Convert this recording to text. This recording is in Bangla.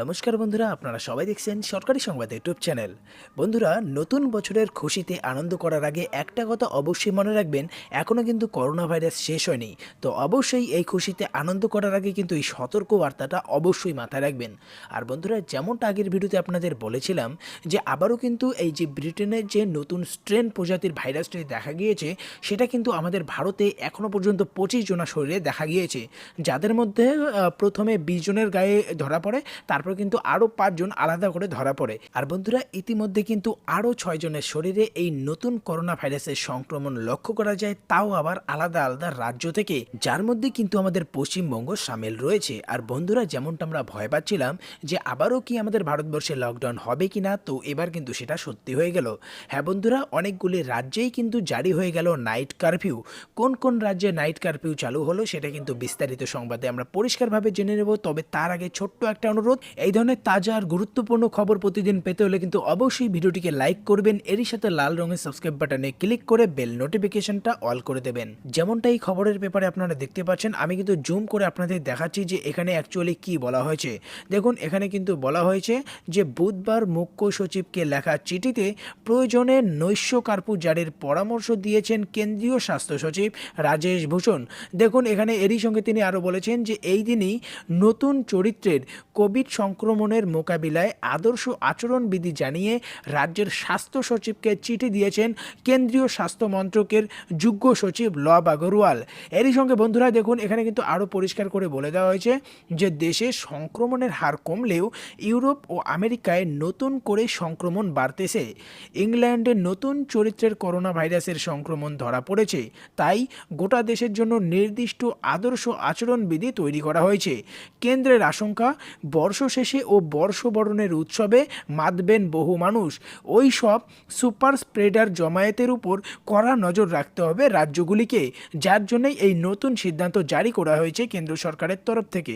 নমস্কার বন্ধুরা, আপনারা সবাই দেখছেন সরকারি সংবাদ ইউটিউব চ্যানেল। বন্ধুরা, নতুন বছরের খুশিতে আনন্দ করার আগে একটা কথা অবশ্যই মনে রাখবেন, এখনও কিন্তু করোনা ভাইরাস শেষ হয়নি। তো অবশ্যই এই খুশিতে আনন্দ করার আগে কিন্তু এই সতর্ক বার্তাটা অবশ্যই মাথায় রাখবেন। আর বন্ধুরা, যেমনটা আগের ভিডিওতে আপনাদের বলেছিলাম যে আবারও কিন্তু এই যে ব্রিটেনের যে নতুন স্ট্রেন প্রজাতির ভাইরাসটি দেখা গিয়েছে, সেটা কিন্তু আমাদের ভারতে এখনও পর্যন্ত 25 জনের শরীরে দেখা গিয়েছে, যাদের মধ্যে প্রথমে 20 জনের গায়ে ধরা পড়ে, তারপর কিন্তু আরও 5 জন আলাদা করে ধরা পড়ে। আর বন্ধুরা, ইতিমধ্যে কিন্তু আরও 6 জনের শরীরে এই নতুন করোনা ভাইরাসের সংক্রমণ লক্ষ্য করা যায়, তাও আবার আলাদা আলাদা রাজ্য থেকে, যার মধ্যে কিন্তু আমাদের পশ্চিমবঙ্গ সামিল রয়েছে। আর বন্ধুরা, যেমনটা আমরা ভয় পাচ্ছিলাম যে আবারও কি আমাদের ভারতবর্ষে লকডাউন হবে কিনা, তো এবার কিন্তু সেটা সত্যি হয়ে গেল। হ্যাঁ বন্ধুরা, অনেকগুলি রাজ্যেই কিন্তু জারি হয়ে গেল নাইট কারফিউ। কোন কোন রাজ্যে নাইট কারফিউ চালু হলো সেটা কিন্তু বিস্তারিত সংবাদে আমরা পরিষ্কারভাবে জেনে নেব। তবে তার আগে ছোট্ট একটা অনুরোধ, এই ধরনের তাজা আর গুরুত্বপূর্ণ খবর প্রতিদিন পেতে হলে কিন্তু অবশ্যই ভিডিওটিকে লাইক করবেন, এরই সাথে লাল রঙের সাবস্ক্রাইব বাটনে ক্লিক করে বেল নোটিফিকেশনটা অল করে দেবেন। যেমনটা এই খবরের পেপারে আপনারা দেখতে পাচ্ছেন, আমি কিন্তু জুম করে আপনাদের দেখাচ্ছি যে এখানে অ্যাকচুয়ালি কি বলা হয়েছে। দেখুন, এখানে কিন্তু বলা হয়েছে যে বুধবার মুখ্য সচিবকে লেখা চিঠিতে প্রয়োজনে নৈশ কার্ফিউ জারির পরামর্শ দিয়েছেন কেন্দ্রীয় স্বাস্থ্য সচিব রাজেশ ভূষণ। দেখুন, এখানে এরই সঙ্গে তিনি আরও বলেছেন যে এই দিনই নতুন চরিত্রের কোভিড সংক্রমণের মোকাবিলায় আদর্শ আচরণবিধি জানিয়ে রাজ্যের স্বাস্থ্য সচিবকে চিঠি দিয়েছেন কেন্দ্রীয় স্বাস্থ্য মন্ত্রকের যুগ্ম সচিব লব আগরওয়াল। এরই সঙ্গে বন্ধুরা, দেখুন এখানে কিন্তু আরও পরিষ্কার করে বলে দেওয়া হয়েছে যে দেশে সংক্রমণের হার কমলেও ইউরোপ ও আমেরিকায় নতুন করে সংক্রমণ বাড়তেছে। ইংল্যান্ডে নতুন চরিত্রের করোনা ভাইরাসের সংক্রমণ ধরা পড়েছে, তাই গোটা দেশের জন্য নির্দিষ্ট আদর্শ আচরণবিধি তৈরি করা হয়েছে। কেন্দ্রের আশঙ্কা, বর্ষ শেষে ও বর্ষবরণের উৎসবে মাতবেন বহু মানুষ, ওই সব সুপার স্প্রেডার জমায়েতের উপর কড়া নজর রাখতে হবে রাজ্যগুলিকে, যার জন্যই এই নতুন সিদ্ধান্ত জারি করা হয়েছে কেন্দ্র সরকারের তরফ থেকে।